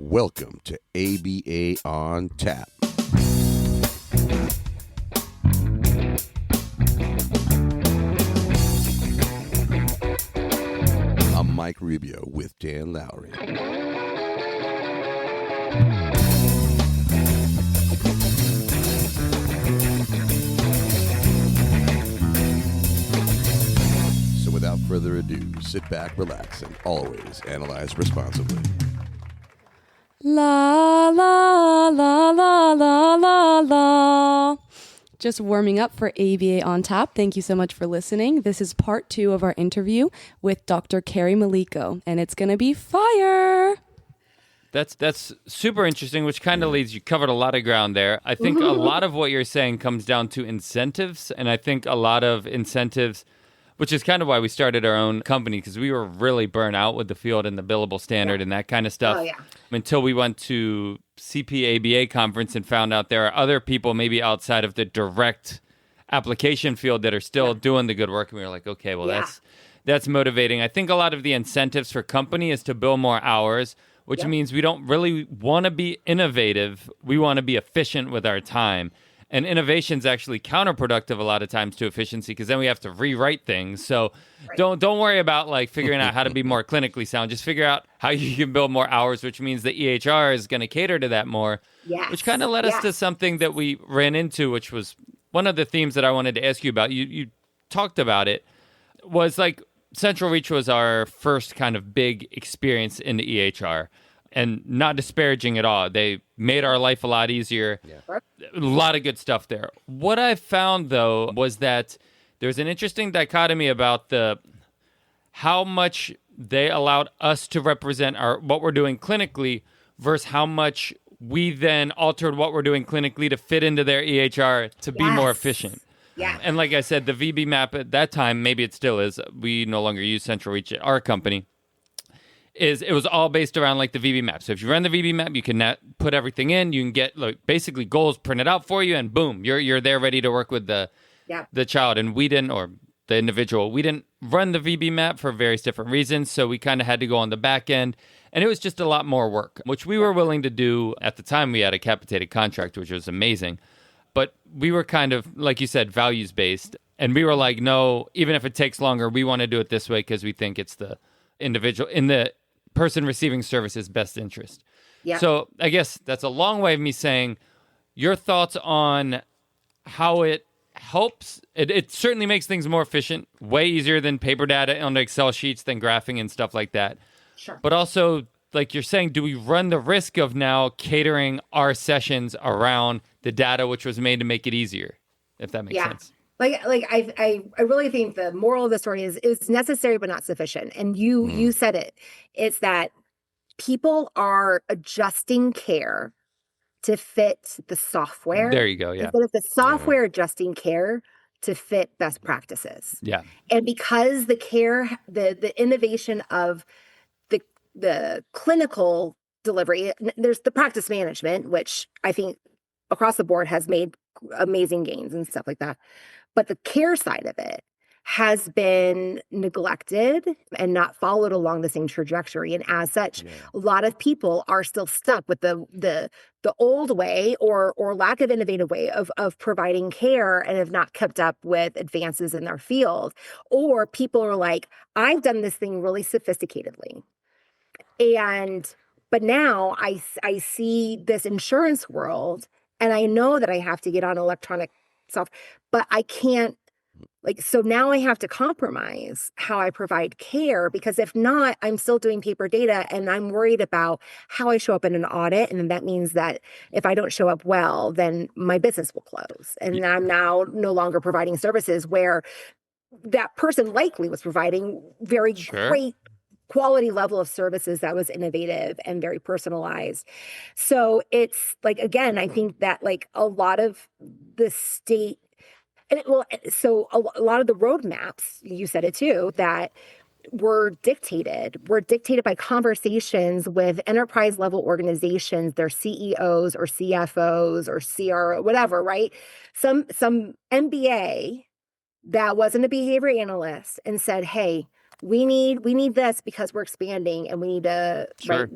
Welcome to ABA on Tap. I'm Mike Rubio with Dan Lowery. So without further ado, sit back, relax, and always analyze responsibly. La, la, la, la, la, la, la. Just warming up for ABA on Tap. Thank you so much for listening. This is part 2 of our interview with Dr. Kerri Milyko, and it's going to be fire. That's super interesting, which kind of leads, you covered a lot of ground there. I think a lot of what you're saying comes down to incentives, and I think a lot of incentives, which is kind of why we started our own company, because we were really burnt out with the field and the billable standard and that kind of stuff. Oh, yeah. Until we went to CPABA conference and found out there are other people maybe outside of the direct application field that are still doing the good work. And we were like, okay, well, that's motivating. I think a lot of the incentives for company is to bill more hours, which means we don't really want to be innovative. We want to be efficient with our time. And innovation is actually counterproductive a lot of times to efficiency, because then we have to rewrite things. So don't worry about like figuring out how to be more clinically sound. Just figure out how you can build more hours, which means the EHR is going to cater to that more, which kind of led us to something that we ran into, which was one of the themes that I wanted to ask you about. You talked about it, was like CentralReach was our first kind of big experience in the EHR. And not disparaging at all. They made our life a lot easier. Yeah. A lot of good stuff there. What I found, though, was that there's an interesting dichotomy about how much they allowed us to represent what we're doing clinically versus how much we then altered what we're doing clinically to fit into their EHR to be more efficient. Yeah. And like I said, the VB map at that time, maybe it still is. We no longer use CentralReach at our company. It was all based around like the VB map. So if you run the VB map, you can put everything in. You can get like basically goals printed out for you, and boom, you're there ready to work with the child. And we didn't, or the individual, we didn't run the VB map for various different reasons. So we kind of had to go on the back end, and it was just a lot more work, which we were willing to do. At the time, we had a capitated contract, which was amazing. But we were kind of, like you said, values based, and we were like, no, even if it takes longer, we want to do it this way because we think it's the individual in the person receiving services best interest. Yeah. So I guess that's a long way of me saying your thoughts on how it helps. It certainly makes things more efficient, way easier than paper data on the Excel sheets, than graphing and stuff like that. Sure. But also, like you're saying, do we run the risk of now catering our sessions around the data, which was made to make it easier, if that makes sense? I really think the moral of the story is necessary but not sufficient. And you said it. It's that people are adjusting care to fit the software. There you go. Yeah. Instead of the software adjusting care to fit best practices. Yeah. And because the care, the innovation of the clinical delivery, there's the practice management, which I think across the board has made amazing gains and stuff like that. But the care side of it has been neglected and not followed along the same trajectory. And as such, a lot of people are still stuck with the old way or lack of innovative way of providing care, and have not kept up with advances in their field. Or people are like, I've done this thing really sophisticatedly. But now I see this insurance world, and I know that I have to get on electronic stuff, but I can't, so now I have to compromise how I provide care, because if not, I'm still doing paper data, and I'm worried about how I show up in an audit. And that means that if I don't show up well, then my business will close. And I'm now no longer providing services where that person likely was providing very great quality level of services that was innovative and very personalized. So it's like, again, I think that like a lot of the state, so a lot of the roadmaps, you said it too, that were dictated by conversations with enterprise level organizations, their CEOs or CFOs or CRO, whatever, right? Some MBA that wasn't a behavior analyst and said, hey, we need this because we're expanding and we need to Sure.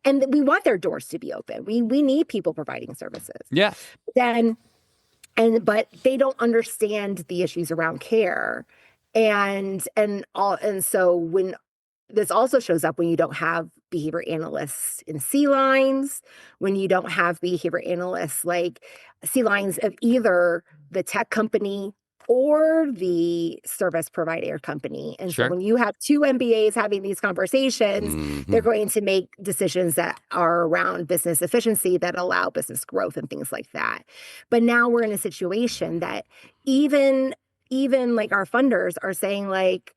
and we want their doors to be open. We need people providing services. Yeah. But they don't understand the issues around care. And so when this also shows up when you don't have behavior analysts in C lines, when you don't have behavior analysts like C lines of either the tech company or the service provider company. And Sure. so when you have two MBAs having these conversations, they're going to make decisions that are around business efficiency that allow business growth and things like that. But now we're in a situation that even like our funders are saying like,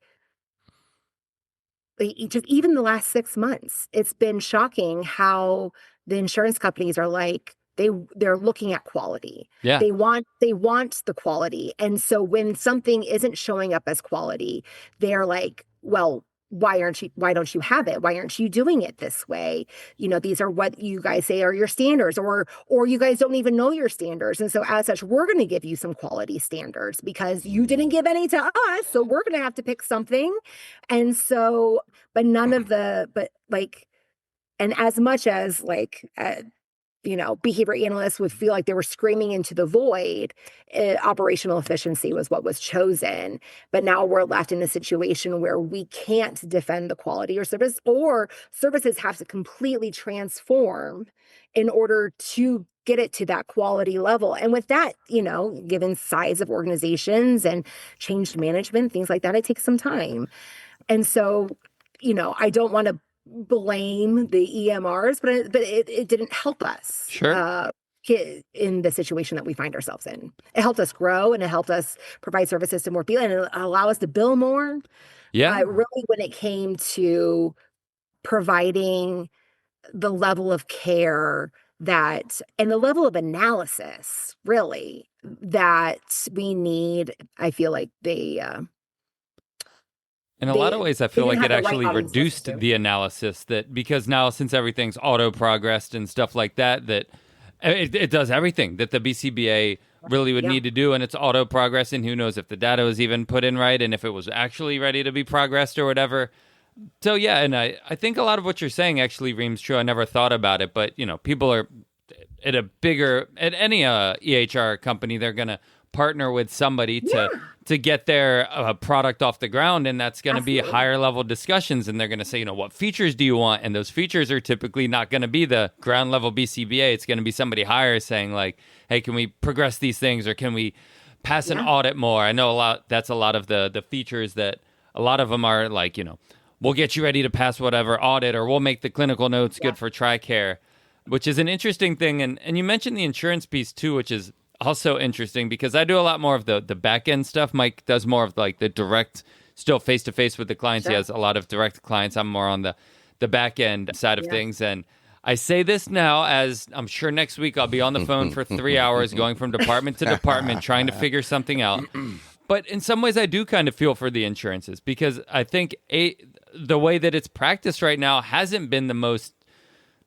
just even the last 6 months, it's been shocking how the insurance companies are like, they're looking at quality. Yeah. They want the quality. And so when something isn't showing up as quality, they're like, well, why don't you have it? Why aren't you doing it this way? These are what you guys say are your standards, or you guys don't even know your standards. And so as such, we're going to give you some quality standards because you didn't give any to us. So we're going to have to pick something. And so, and as much as behavior analysts would feel like they were screaming into the void, operational efficiency was what was chosen. But now we're left in a situation where we can't defend the quality or services have to completely transform in order to get it to that quality level. And with that, given size of organizations and changed management, things like that, it takes some time. And so, I don't want to blame the EMRs, but it didn't help us. Sure. In the situation that we find ourselves in. It helped us grow and it helped us provide services to more people and allow us to bill more. Yeah. Really, when it came to providing the level of care and the level of analysis, really, that we need, I feel like in a lot of ways, I feel like it actually reduced system. the analysis because now since everything's auto-progressed and stuff like that it does everything that the BCBA really would need to do, and it's auto-progressed, and who knows if the data was even put in right and if it was actually ready to be progressed or whatever. So yeah, and I think a lot of what you're saying actually reams true. I never thought about it, but people are at any EHR company, they're going to partner with somebody to get their product off the ground, and that's going to be higher level discussions, and they're going to say, what features do you want? And those features are typically not going to be the ground level BCBA. It's going to be somebody higher saying like, hey, can we progress these things, or can we pass an audit more? I know that's a lot of the features that a lot of them are like, we'll get you ready to pass whatever audit, or we'll make the clinical notes good for TRICARE, which is an interesting thing. And you mentioned the insurance piece too, which is also interesting because I do a lot more of the back end stuff. Mike does more of like the direct, still face to face with the clients. Sure. He has a lot of direct clients. I'm more on the back end side of things. And I say this now, as I'm sure next week I'll be on the phone for 3 hours going from department to department trying to figure something out. But in some ways I do kind of feel for the insurances because I think the way that it's practiced right now hasn't been the most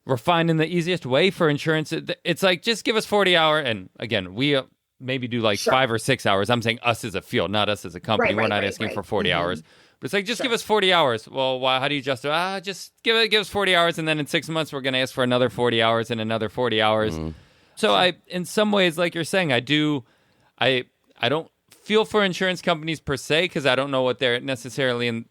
refined in the easiest way for insurance. It's like, just give us 40 hours. And again, we maybe do like 5 or 6 hours. I'm saying us as a field, not us as a company. We're not asking for 40 hours. But it's like, just give us 40 hours. Well, how do you justify? Just give us 40 hours. And then in 6 months, we're going to ask for another 40 hours and another 40 hours. So in some ways, like you're saying, I don't feel for insurance companies per se because I don't know what their necessarily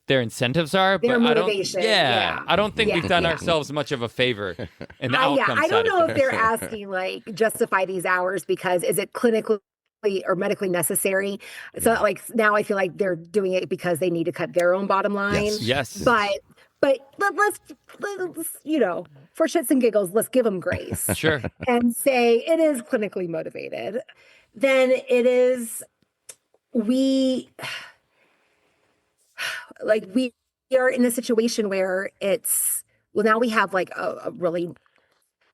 their incentives are. Their but motivation. I don't think we've done ourselves much of a favor in the outcome I don't side know of if they're asking like justify these hours because is it clinically or medically necessary? So like now I feel like they're doing it because they need to cut their own bottom line. Yes. But let's for shits and giggles, let's give them grace. Sure. And say it is clinically motivated. Then it is. We are in a situation where now we have like a really,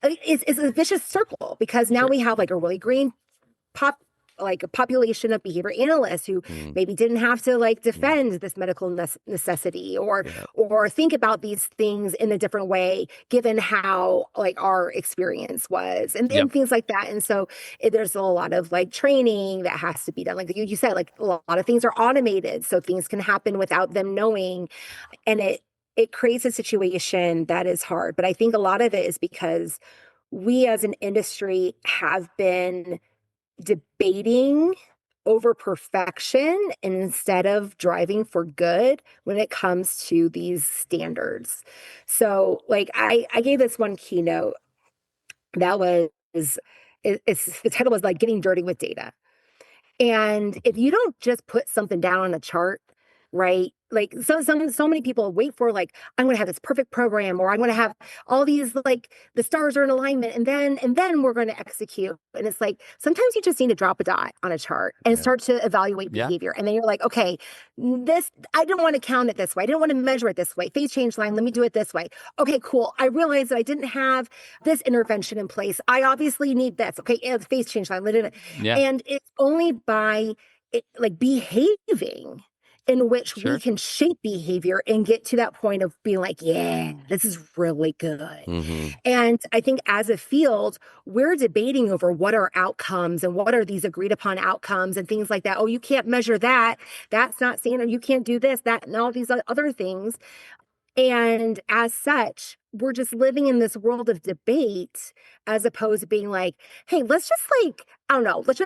it's a vicious circle because now we have like a really green like a population of behavior analysts who maybe didn't have to like defend this medical necessity or think about these things in a different way, given how like our experience was and things like that. And so there's a lot of like training that has to be done. Like you said, like a lot of things are automated, so things can happen without them knowing. And it creates a situation that is hard. But I think a lot of it is because we as an industry have been debating over perfection instead of driving for good when it comes to these standards. So like I gave this one keynote that was, the title was like Getting Dirty with Data. And if you don't just put something down on a chart, right? Like so many people wait for like, I'm going to have this perfect program, or I'm going to have all these, like the stars are in alignment, and then we're going to execute. And it's like, sometimes you just need to drop a dot on a chart and start to evaluate behavior. And then you're like, okay, I didn't want to count it this way. I didn't want to measure it this way. Phase change line, let me do it this way. Okay, cool. I realized that I didn't have this intervention in place. I obviously need this. Okay, phase change line. And it's only by like behaving in which we can shape behavior and get to that point of being like, yeah, this is really good. And I think as a field, we're debating over what are outcomes and what are these agreed upon outcomes and things like that. Oh, you can't measure that. That's not standard. You can't do this, that, and all these other things. And as such, we're just living in this world of debate as opposed to being like, hey, let's just like, I don't know, let's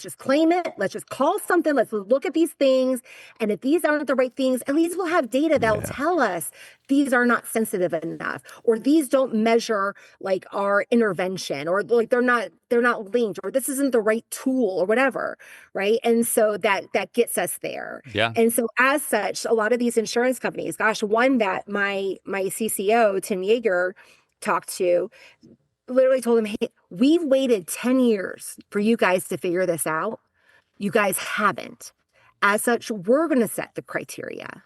just claim it. Let's just call something. Let's look at these things. And if these aren't the right things, at least we'll have data that will tell us these are not sensitive enough, or these don't measure like our intervention, or like they're not linked, or this isn't the right tool or whatever. Right. And so that gets us there. Yeah. And so as such, a lot of these insurance companies, gosh, one that my CCO, Tim Yeager, talked to, literally told him, hey, we've waited 10 years for you guys to figure this out. You guys haven't. As such, we're going to set the criteria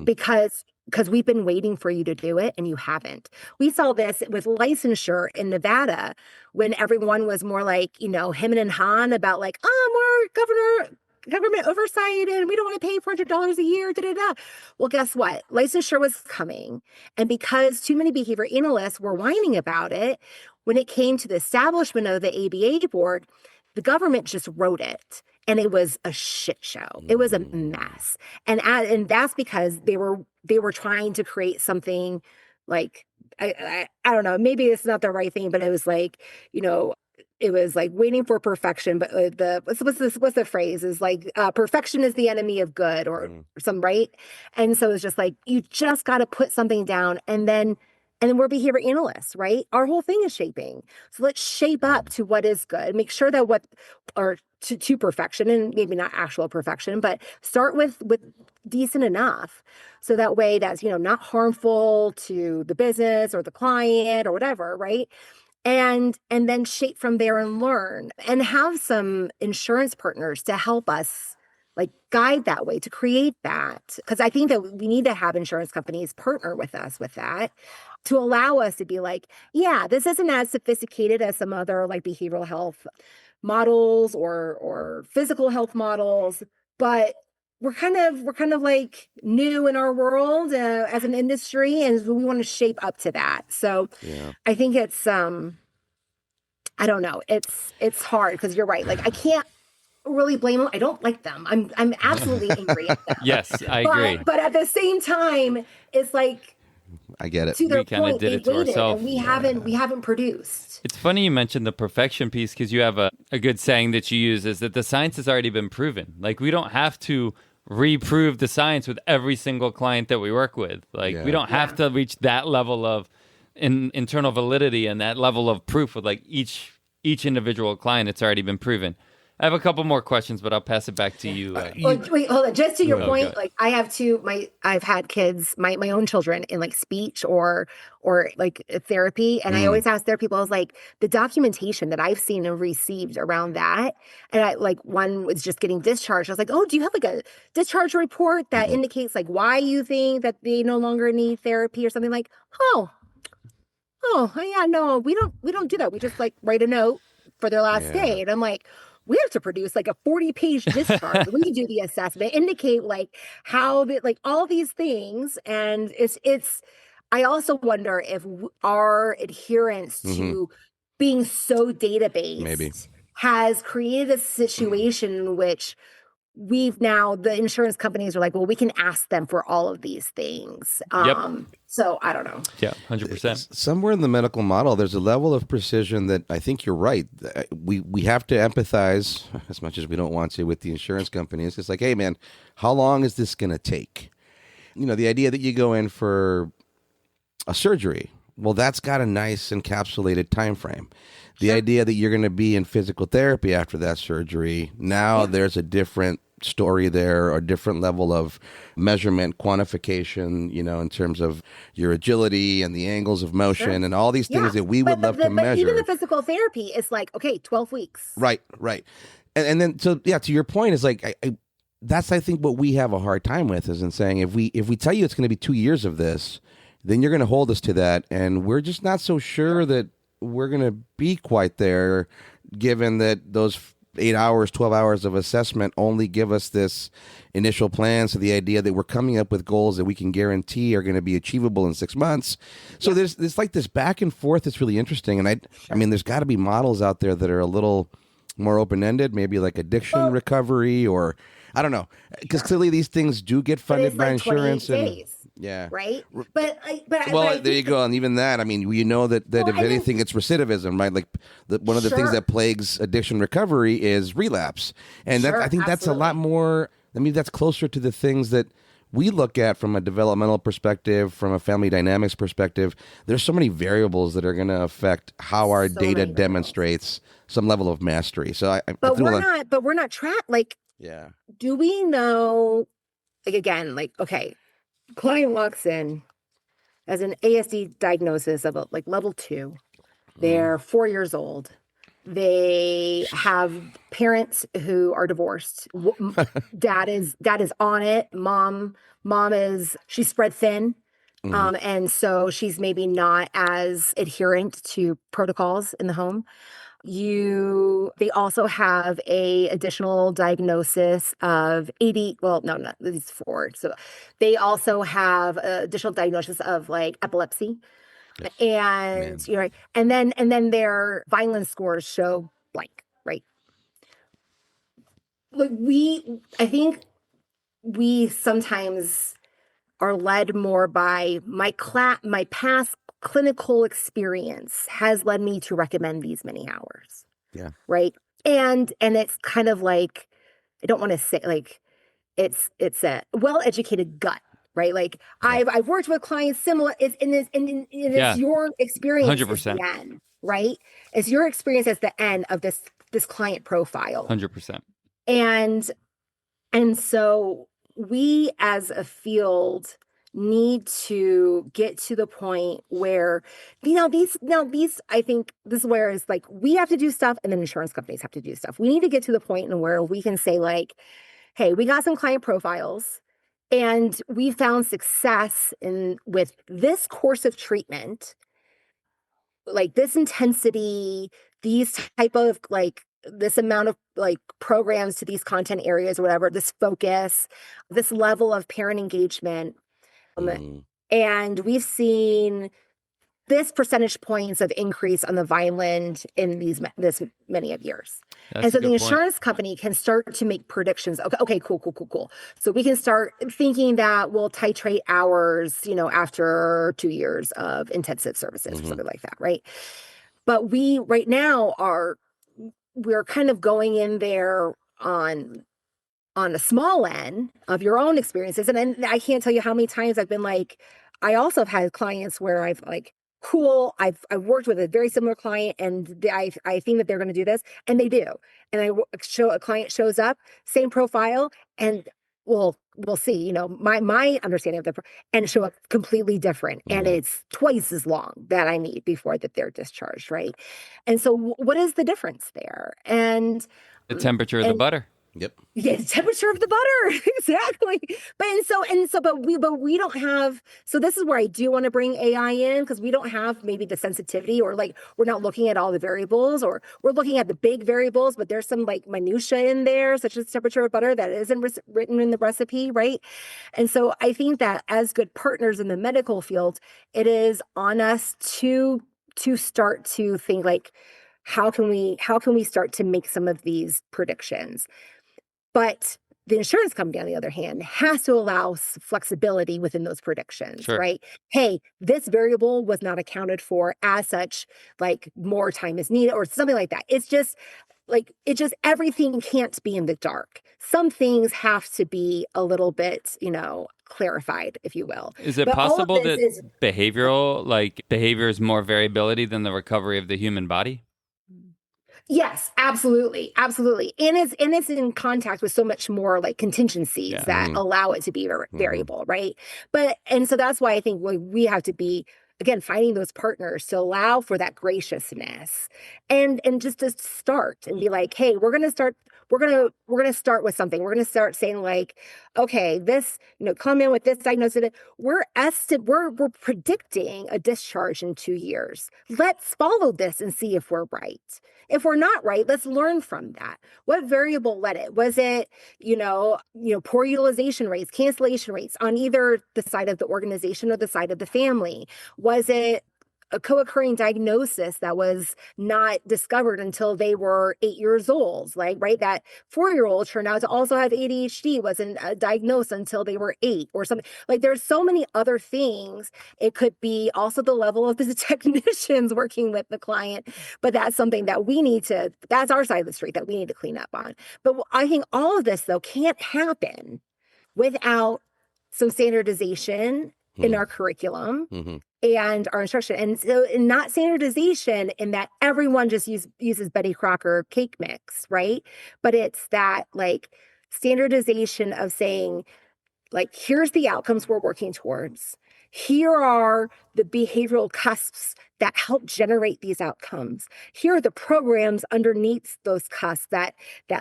because we've been waiting for you to do it and you haven't. We saw this with licensure in Nevada when everyone was more like, him and Han about like, more government oversight and we don't want to pay $400 a year, Well, guess what? Licensure was coming. And because too many behavior analysts were whining about it, when it came to the establishment of the ABA board, the government just wrote it. And it was a shit show. It was a mess. And that's because they were trying to create something like, I don't know, maybe it's not the right thing, but it was like, it was like waiting for perfection, but what's the phrase is like perfection is the enemy of good or some, right? And so it's just like you just got to put something down, and then we're behavior analysts, right? Our whole thing is shaping. So let's shape up to what is good. Make sure that to perfection, and maybe not actual perfection, but start with decent enough, so that way that's not harmful to the business or the client or whatever, right? And then shape from there and learn, and have some insurance partners to help us like guide that way, to create that. Because I think that we need to have insurance companies partner with us with that, to allow us to be like, yeah, this isn't as sophisticated as some other like behavioral health models or physical health models, but we're kind of like new in our world as an industry, and we want to shape up to that. So I think it's I don't know, it's hard because you're right. Like I can't really blame them. I don't like them. I'm absolutely angry at them. Yes, I agree. But at the same time, it's like, I get it. to their We kinda point, did they it to waited, ourselves. and we haven't produced. It's funny you mentioned the perfection piece, because you have a good saying that you use, is that the science has already been proven. Like we don't have to reprove the science with every single client that we work with. Like we don't have to reach that level of internal validity and that level of proof with like each individual client. It's already been proven. I have a couple more questions, but I'll pass it back to you. Wait, hold on. Just to your point, like I have I've had kids, my own children, in like speech or like therapy. And I always ask their people, I was like, the documentation that I've seen and received around that. And I like, one was just getting discharged. I was like, oh, do you have like a discharge report that indicates like why you think that they no longer need therapy or something? Like, oh yeah, no, we don't do that. We just like write a note for their last day. And I'm like, we have to produce like a 40-page discharge. We do the assessment, indicate like how the, like all these things. And I also wonder if our adherence to being so database Maybe has created a situation in which the insurance companies are like, well, we can ask them for all of these things. So I don't know. Yeah, 100%. Somewhere in the medical model, there's a level of precision that I think you're right. We have to empathize as much as we don't want to with the insurance companies. It's like, hey, man, how long is this going to take? The idea that you go in for a surgery, well, that's got a nice encapsulated time frame. The idea that you're going to be in physical therapy after that surgery, now there's a different story there, or different level of measurement, quantification, in terms of your agility and the angles of motion and all these things that we would love to measure. But even the physical therapy is like, okay, 12 weeks. Right. And then, so yeah, to your point, is like, that's, I think, what we have a hard time with, is in saying, if we tell you it's going to be 2 years of this, then you're going to hold us to that. And we're just not so sure that we're going to be quite there, given that those 8 hours, 12 hours of assessment only give us this initial plan. So the idea that we're coming up with goals that we can guarantee are going to be achievable in 6 months. So there's like this back and forth that's really interesting. And I mean, there's got to be models out there that are a little more open-ended, maybe like addiction recovery, or I don't know, because clearly these things do get funded by insurance. Yeah. Right. There you go. And even that, I mean, that if anything, it's recidivism, right? Like one of the things that plagues addiction recovery is relapse. And I think that's a lot more, that's closer to the things that we look at from a developmental perspective, from a family dynamics perspective. There's so many variables that are going to affect how our data demonstrates some level of mastery. So we're not tracked. Like, do we know, like, again, like, okay, client walks in as an ASD diagnosis of like level 2. They're 4 years old. They have parents who are divorced. Dad is on it. Mom she's spread thin. And so she's maybe not as adherent to protocols in the home. They also have a additional diagnosis of AD. Well, no, these 4. So they also have an additional diagnosis of like epilepsy. Yes. And then their violence scores show blank, right? Like I think we sometimes are led more by my past clinical experience has led me to recommend these many hours. Yeah. Right. And it's kind of like, I don't want to say like, it's a well-educated gut, right? Like I've worked with clients similar. It's your experience 100%. At the end, right? It's your experience at the end of this client profile. 100%. And so we as a field need to get to the point where, these, I think this is where it's like, we have to do stuff and then insurance companies have to do stuff. We need to get to the point in where we can say like, hey, we got some client profiles and we found success with this course of treatment, like this intensity, these type of like, this amount of like programs to these content areas or whatever, this focus, this level of parent engagement. And we've seen this percentage points of increase on the Vineland in this many of years. And so the insurance company can start to make predictions. Okay, cool. So we can start thinking that we'll titrate hours, after 2 years of intensive services or something like that, right? But we right now we're kind of going in there on the small end of your own experiences. And I can't tell you how many times I've been like, I also have had clients where I've like, cool, I've worked with a very similar client and I think that they're going to do this, and they do. And a client shows up, same profile, and we'll see, my understanding of and show up completely different. And it's twice as long that I need before that they're discharged, right? And so what is the difference there? And the temperature of the butter. Yep. Yeah, the temperature of the butter. Exactly. But we don't have, so this is where I do want to bring AI in, because we don't have maybe the sensitivity, or like we're not looking at all the variables, or we're looking at the big variables, but there's some like minutia in there, such as temperature of butter, that isn't written in the recipe, right? And so I think that as good partners in the medical field, it is on us to start to think like, how can we start to make some of these predictions? But the insurance company, on the other hand, has to allow flexibility within those predictions, Sure. right? Hey, this variable was not accounted for, as such, like more time is needed or something like that. It's just everything can't be in the dark. Some things have to be a little bit, clarified, if you will. Is it But all of possible this that is behavior is more variability than the recovery of the human body? Yes, absolutely. Absolutely. And it's in contact with so much more like contingencies that allow it to be variable, right? And so that's why I think we have to be, again, finding those partners to allow for that graciousness and just to start and be like, hey, we're gonna start with something. We're gonna start saying like, okay, this, come in with this diagnosis. We're predicting a discharge in 2 years. Let's follow this and see if we're right. If we're not right, let's learn from that. What variable led it? Was it, poor utilization rates, cancellation rates on either the side of the organization or the side of the family? Was it a co-occurring diagnosis that was not discovered until they were 8 years old? Like, right, that 4-year-old turned out to also have ADHD, wasn't diagnosed until they were 8 or something. Like, there's so many other things. It could be also the level of the technicians working with the client, but that's something that that's our side of the street that we need to clean up on. But I think all of this, though, can't happen without some standardization in our curriculum and our instruction. And so not standardization in that everyone just uses Betty Crocker cake mix, right? But it's that like standardization of saying, like, here's the outcomes we're working towards. Here are the behavioral cusps that help generate these outcomes. Here are the programs underneath those cusps that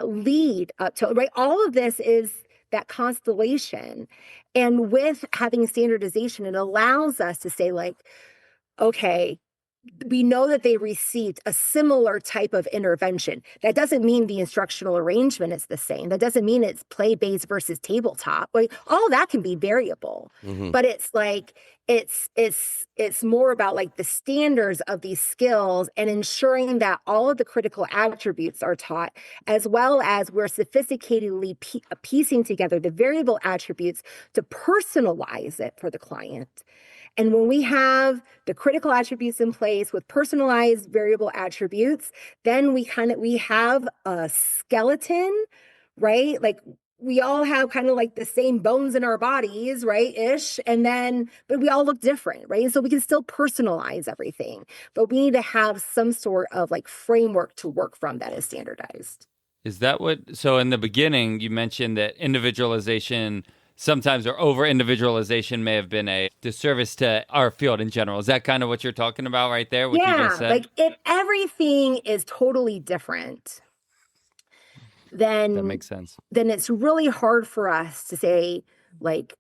lead up to, right? All of this is that constellation. And with having standardization, it allows us to say like, okay, we know that they received a similar type of intervention. That doesn't mean the instructional arrangement is the same. That doesn't mean it's play-based versus tabletop. Like, all that can be variable. But it's like it's more about like the standards of these skills and ensuring that all of the critical attributes are taught, as well as we're sophisticatedly piecing together the variable attributes to personalize it for the client. And when we have the critical attributes in place with personalized variable attributes, then we have a skeleton, right? Like, we all have kind of like the same bones in our bodies, right? Ish. But we all look different, right? And so we can still personalize everything, but we need to have some sort of like framework to work from that is standardized. Is that so in the beginning, you mentioned that individualization sometimes, or over-individualization, may have been a disservice to our field in general. Is that kind of what you're talking about right there? What you just said? Like if everything is totally different, then that makes sense. Then it's really hard for us to say, like,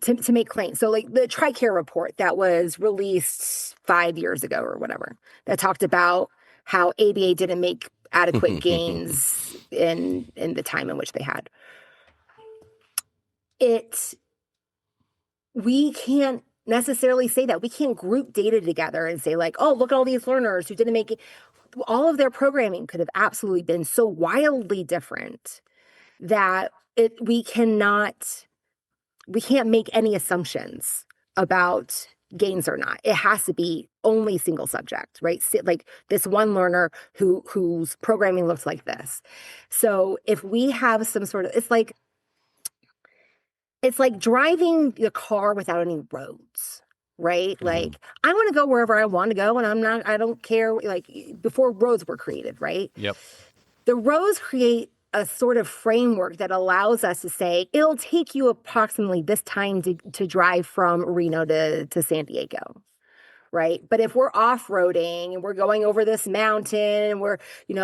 to make claims. So like the TRICARE report that was released 5 years ago or whatever, that talked about how ABA didn't make adequate gains in the time in which they had. We can't necessarily say that. We can't group data together and say like, oh, look at all these learners who didn't make it. All of their programming could have absolutely been so wildly different that we can't make any assumptions about gains or not. It has to be only single subject, right? Like this one learner whose programming looks like this. So if we have some sort of, it's like driving the car without any roads, right? Like, I want to go wherever I want to go, and I don't care, like, before roads were created, right? Yep. The roads create a sort of framework that allows us to say, it'll take you approximately this time to drive from Reno to San Diego, right? But if we're off-roading and we're going over this mountain and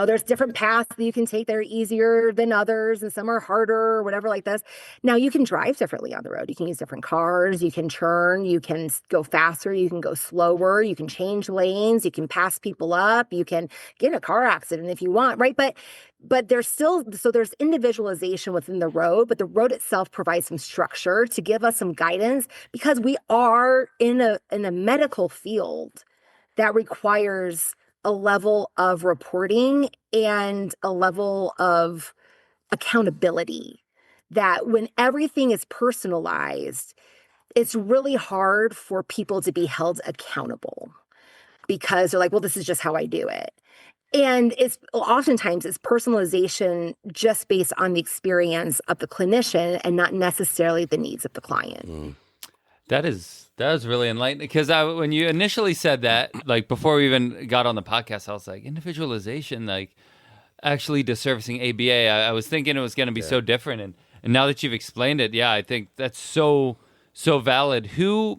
there's different paths that you can take that are easier than others and some are harder or whatever like this. Now you can drive differently on the road. You can use different cars, you can turn, you can go faster, you can go slower, you can change lanes, you can pass people up, you can get in a car accident if you want, right? But there's individualization within the road, but the road itself provides some structure to give us some guidance because we are in a medical field that requires a level of reporting and a level of accountability that when everything is personalized, it's really hard for people to be held accountable because they're like, well, this is just how I do it. And oftentimes it's personalization just based on the experience of the clinician and not necessarily the needs of the client. That was really enlightening because when you initially said that, like before we even got on the podcast, I was like, individualization, like actually disservicing ABA. I was thinking it was going to be so different. And now that you've explained it, I think that's so valid. Who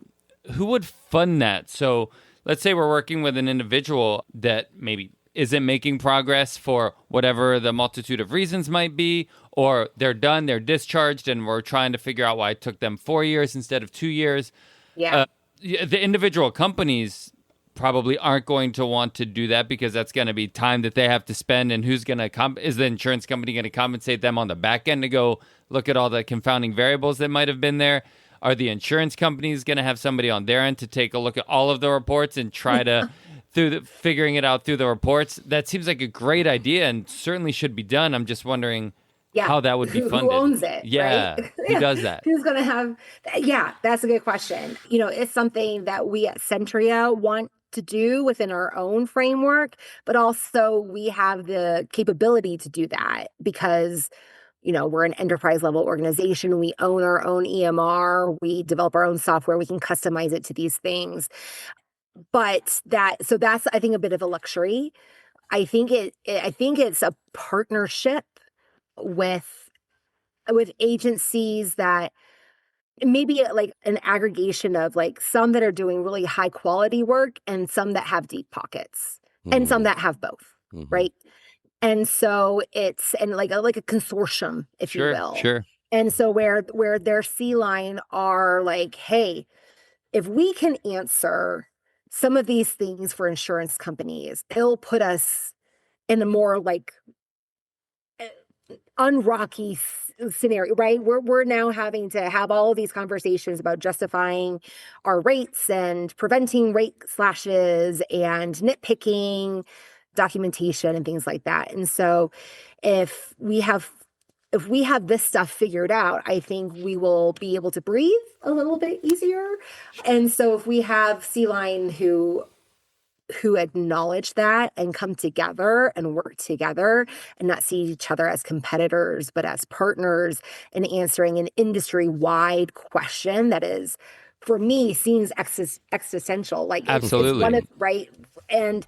would fund that? So let's say we're working with an individual that maybe isn't making progress for whatever the multitude of reasons might be, or they're done, they're discharged, and we're trying to figure out why it took them 4 years instead of 2 years. Yeah. The individual companies probably aren't going to want to do that because that's going to be time that they have to spend, and who's going to is the insurance company going to compensate them on the back end to go look at all the confounding variables that might have been there? Are the insurance companies going to have somebody on their end to take a look at all of the reports and try to figuring it out through the reports? That seems like a great idea and certainly should be done. I'm just wondering how that would be funded. Who owns it? Yeah. Right? Who does that? Who's going to have? Yeah, that's a good question. It's something that we at Centria want to do within our own framework, but also we have the capability to do that because we're an enterprise level organization. We own our own EMR. We develop our own software. We can customize it to these things. But that's, I think, a bit of a luxury. I think it's a partnership with agencies that maybe like an aggregation of like some that are doing really high quality work and some that have deep pockets and some that have both, right? And so it's like a consortium, if you will. Sure. And so where their C line are like, hey, if we can answer some of these things for insurance companies, it'll put us in a more like unrocky scenario, right? We're now having to have all of these conversations about justifying our rates and preventing rate slashes and nitpicking documentation and things like that. And so if we have this stuff figured out, I think we will be able to breathe a little bit easier. And so if we have C-Line who acknowledge that and come together and work together and not see each other as competitors, but as partners in answering an industry-wide question that is, for me, seems existential. Like absolutely, it's one of, right? And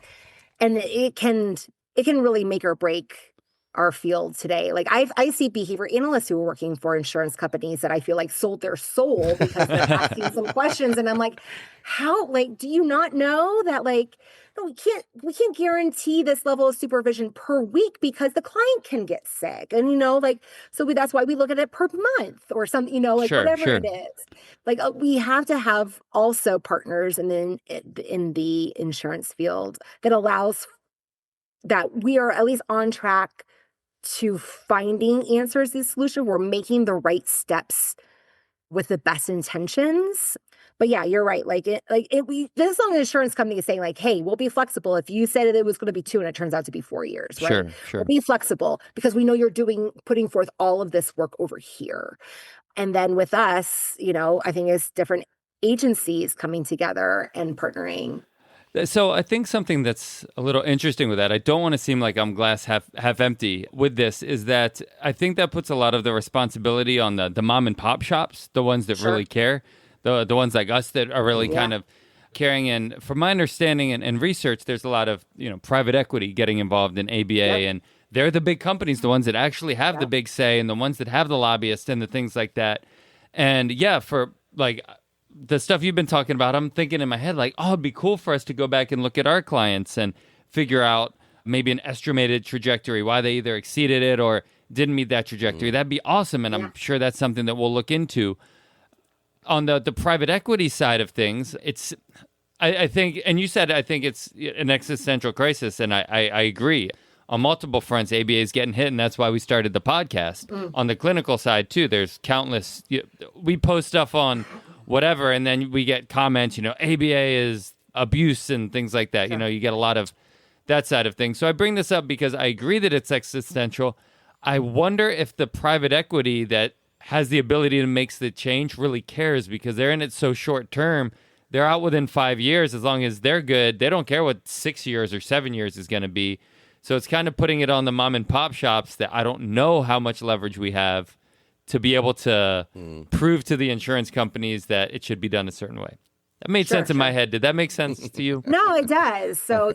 it can really make or break our field today. Like I see behavior analysts who are working for insurance companies that I feel like sold their soul because they're asking some questions. And I'm like, how, like, do you not know that, like, no, we can't guarantee this level of supervision per week because the client can get sick. And, so that's why we look at it per month or something, whatever it is. Like we have to have also partners in the insurance field that allows that we are at least on track to finding answers to the solution. We're making the right steps with the best intentions. But yeah, you're right. This is not an insurance company saying like, hey, we'll be flexible. If you said it was going to be 2 and it turns out to be 4 years, right? Sure. We'll be flexible because we know you're putting forth all of this work over here. And then with us, I think it's different agencies coming together and partnering. So I think something that's a little interesting with that, I don't want to seem like I'm glass half empty with this, is that I think that puts a lot of the responsibility on the mom and pop shops, the ones that really care, the ones like us that are really kind of caring. And from my understanding and research, there's a lot of private equity getting involved in ABA, and they're the big companies, the ones that actually have the big say and the ones that have the lobbyists and the things like that. And for like the stuff you've been talking about, I'm thinking in my head like, oh, it'd be cool for us to go back and look at our clients and figure out maybe an estimated trajectory, why they either exceeded it or didn't meet that trajectory. That'd be awesome. And I'm sure that's something that we'll look into. On the private equity side of things, I think, and you said, I think it's an existential crisis, and I agree. On multiple fronts, ABA is getting hit, and that's why we started the podcast. On the clinical side, too, there's countless, we post stuff on whatever, and then we get comments, ABA is abuse and things like that. Sure. You get a lot of that side of things. So I bring this up because I agree that it's existential. I wonder if the private equity that has the ability to make the change really cares, because they're in it so short term. They're out within 5 years. As long as they're good, they don't care what 6 years or 7 years is going to be. So it's kind of putting it on the mom and pop shops that I don't know how much leverage we have to be able to prove to the insurance companies that it should be done a certain way. That made sense in my head. Did that make sense to you? No, it does. So,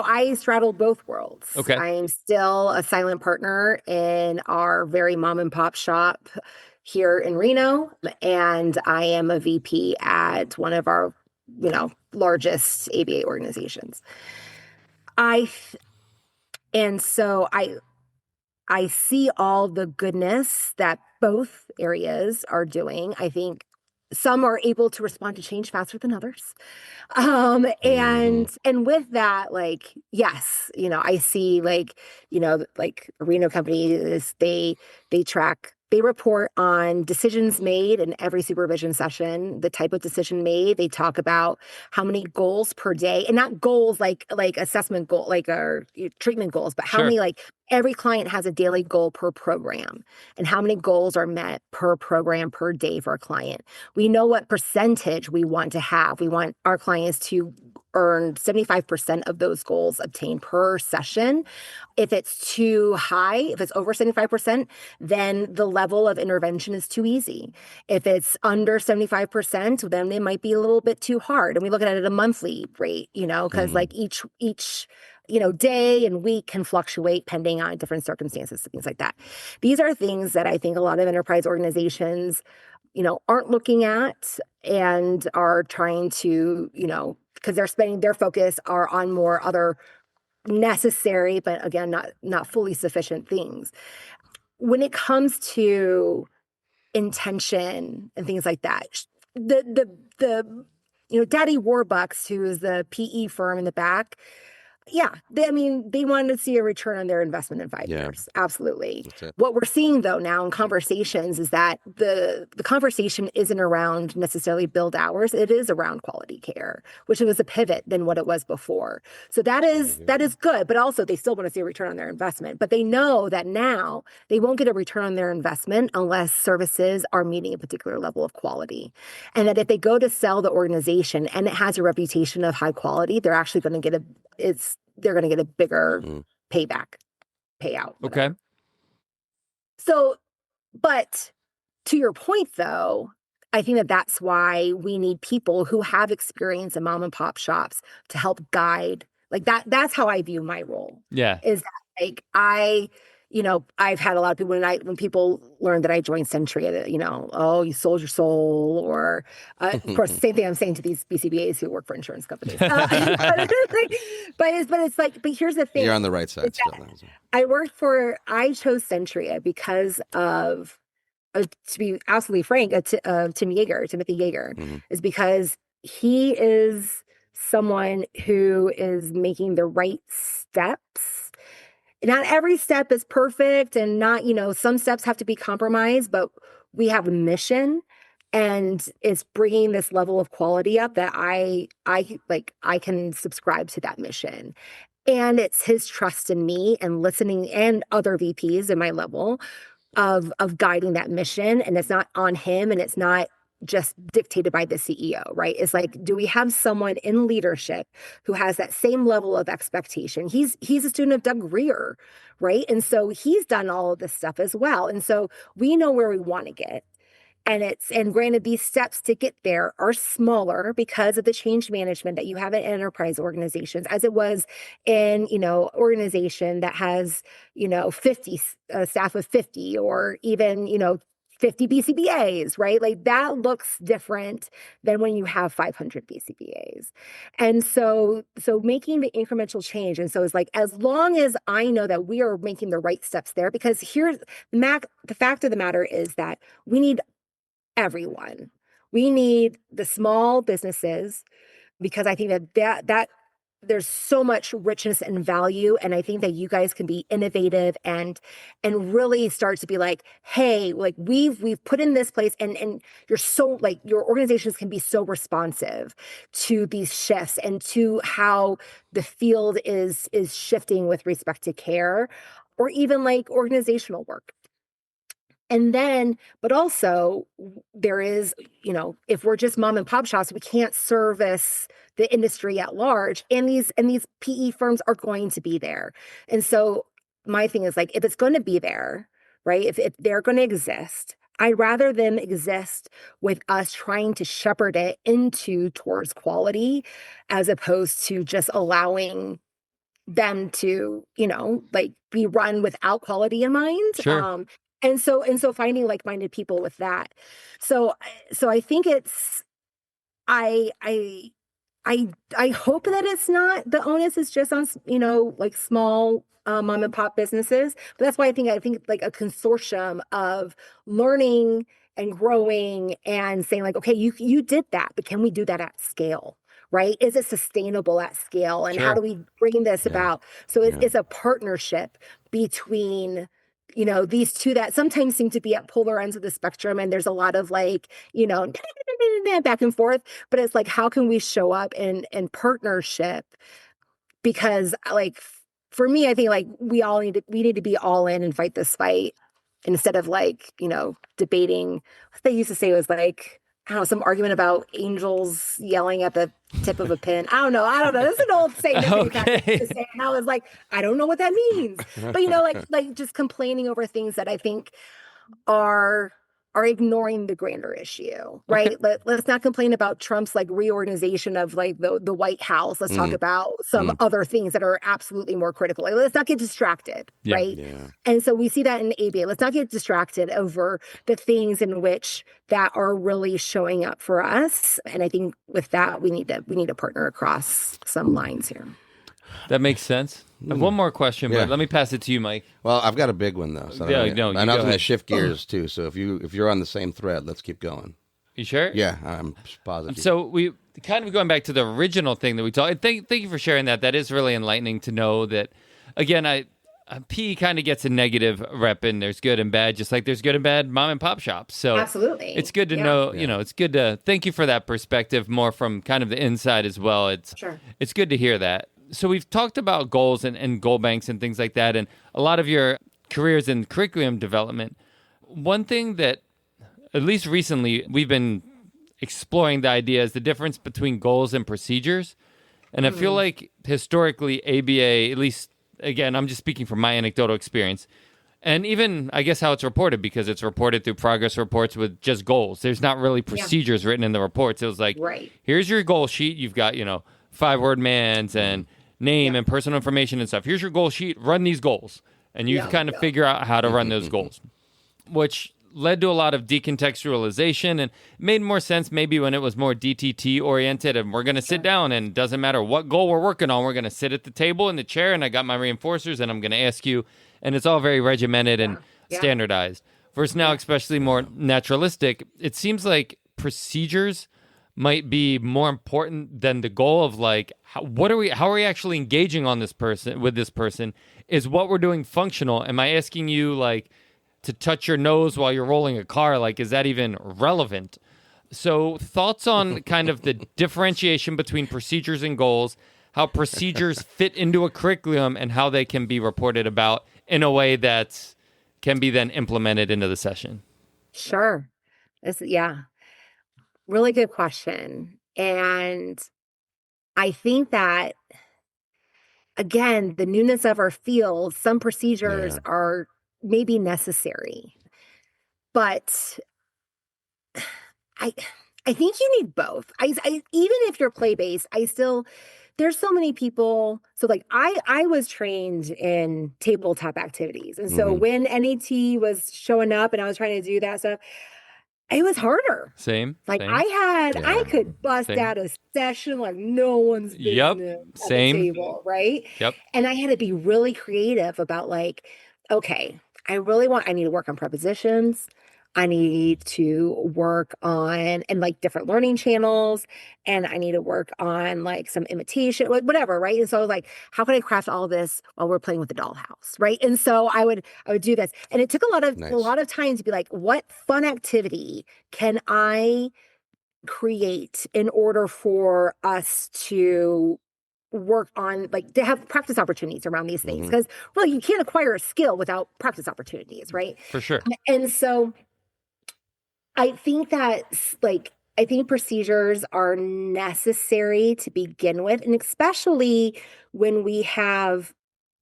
I straddled both worlds. Okay. I am still a silent partner in our very mom and pop shop here in Reno, and I am a VP at one of our, largest ABA organizations. And so I see all the goodness that both areas are doing. I think some are able to respond to change faster than others. And with that, yes, I see a Reno company is they report on decisions made in every supervision session, the type of decision made. They talk about how many goals per day, and not goals like assessment goal, or treatment goals, but how many, every client has a daily goal per program, and how many goals are met per program per day for a client. We know what percentage we want to have. We want our clients to earn 75% of those goals obtained per session. If it's too high, if it's over 75%, then the level of intervention is too easy. If it's under 75%, then it might be a little bit too hard. And we look at it at a monthly rate, because each day and week can fluctuate depending on different circumstances, things like that. These are things that I think a lot of enterprise organizations, aren't looking at and are trying to, because they're spending their focus are on more other necessary, but again, not fully sufficient things. When it comes to intention and things like that, the Daddy Warbucks, who is the PE firm in the back, they wanted to see a return on their investment in 5 years. Absolutely. What we're seeing, though, now in conversations is that the conversation isn't around necessarily build hours. It is around quality care, which was a pivot than what it was before. So that is good. But also, they still want to see a return on their investment. But they know that now they won't get a return on their investment unless services are meeting a particular level of quality. And that if they go to sell the organization and it has a reputation of high quality, they're actually going to get a bigger payout. Okay. So, but to your point, though, I think that's why we need people who have experience in mom and pop shops to help guide. That's how I view my role. Yeah. Is that I've had a lot of people when people learn that I joined Centria, you sold your soul, or of course, the same thing I'm saying to these BCBAs who work for insurance companies. But here's the thing. You're on the right side. I chose Centria because of, to be absolutely frank, Timothy Yeager, is because he is someone who is making the right steps. Not every step is perfect, and not, some steps have to be compromised, but we have a mission, and it's bringing this level of quality up that I can subscribe to that mission. And it's his trust in me and listening, and other VPs in my level of guiding that mission. And it's not on him, and it's not just dictated by the CEO, right? It's do we have someone in leadership who has that same level of expectation? He's a student of Doug Greer, right? And so he's done all of this stuff as well. And so we know where we want to get. And granted, these steps to get there are smaller because of the change management that you have in enterprise organizations, as it was in, organization that has, 50 staff of 50, or even, 50 BCBAs, right? Like that looks different than when you have 500 BCBAs. And so making the incremental change. And so it's like, as long as I know that we are making the right steps there, because here's the fact of the matter is that we need everyone. We need the small businesses, because I think that there's so much richness and value, and I think that you guys can be innovative and really start to be like, hey, like we've put in this place, and you're so, like, your organizations can be so responsive to these shifts and to how the field is shifting with respect to care, or even like organizational work. And then, but also there is, if we're just mom and pop shops, we can't service the industry at large. And these PE firms are going to be there. And so my thing is like, if it's going to be there, right? If they're going to exist, I'd rather them exist with us trying to shepherd it towards quality, as opposed to just allowing them to, like, be run without quality in mind. Sure. And so finding like-minded people with that. So I think I hope that it's not, the onus is just on, like small mom and pop businesses. But that's why I think like a consortium of learning and growing and saying like, okay, you did that, but can we do that at scale? Right? Is it sustainable at scale? And how do we bring this about? So it's a partnership between, these two that sometimes seem to be at polar ends of the spectrum. And there's a lot of like, back and forth, but it's like, how can we show up in partnership? Because like, for me, I think like we need to be all in and fight this fight, instead of like, debating. What they used to say was like, I don't know, some argument about angels yelling at the tip of a pin. I don't know. This is an old saying that Okay. to say. And I was like, I don't know what that means. But like just complaining over things that I think are ignoring the grander issue, right? Okay. Let's not complain about Trump's like reorganization of like the White House. Let's talk about some other things that are absolutely more critical. Like, let's not get distracted, right? Yeah. And so we see that in ABA. Let's not get distracted over the things in which that are really showing up for us. And I think with that, we need to partner across some lines here. That makes sense. I have one more question, but let me pass it to you, Mike. Well, I've got a big one though. So no, and I was going to shift gears too. So if you're on the same thread, let's keep going. You sure? Yeah, I'm positive. So we kind of going back to the original thing that we talked. Thank you for sharing that. That is really enlightening to know that. Again, PE kind of gets a negative rep, and there's good and bad, just like there's good and bad mom and pop shops. So absolutely, it's good to know. It's good to thank you for that perspective, more from kind of the inside as well. It's good to hear that. So we've talked about goals and goal banks and things like that, and a lot of your careers in curriculum development. One thing that, at least recently, we've been exploring the idea is the difference between goals and procedures. And I feel like historically, ABA, at least, again, I'm just speaking from my anecdotal experience, and even, I guess, how it's reported, because it's reported through progress reports with just goals. There's not really procedures written in the reports. It was like, here's your goal sheet. You've got, 5-word mans and name and personal information and stuff. Here's your goal sheet. Run these goals. And you kind of figure out how to run those goals, which led to a lot of decontextualization and made more sense maybe when it was more DTT oriented, and we're going to sit down, and it doesn't matter what goal we're working on. We're going to sit at the table in the chair, and I got my reinforcers, and I'm going to ask you, and it's all very regimented and standardized. Versus now, especially more naturalistic, it seems like procedures might be more important than the goal of like, how are we actually engaging on with this person? Is what we're doing functional? Am I asking you like to touch your nose while you're rolling a car? Like, is that even relevant? So thoughts on kind of the differentiation between procedures and goals, how procedures fit into a curriculum, and how they can be reported about in a way that can be then implemented into the session. Sure. Really good question. And I think that, again, the newness of our field, some procedures are maybe necessary, but I think you need both. I even if you're play-based, I still there's so many people. So like I was trained in tabletop activities. And so when NAT was showing up and I was trying to do that stuff, it was harder. Same. Like same. I could bust Same. out a session like no one's Yep. business at Same. the table, right? Yep. And I had to be really creative about like, okay, I need to work on prepositions. I need to work on and like different learning channels, and I need to work on like some imitation, whatever, right? And so I was like, how can I craft all this while we're playing with the dollhouse, right? And so I would do this, and it took a lot of time to be like, what fun activity can I create in order for us to work on, like, to have practice opportunities around these things, because really you can't acquire a skill without practice opportunities, right? For sure. And so I think that, like, I think procedures are necessary to begin with, and especially when we have,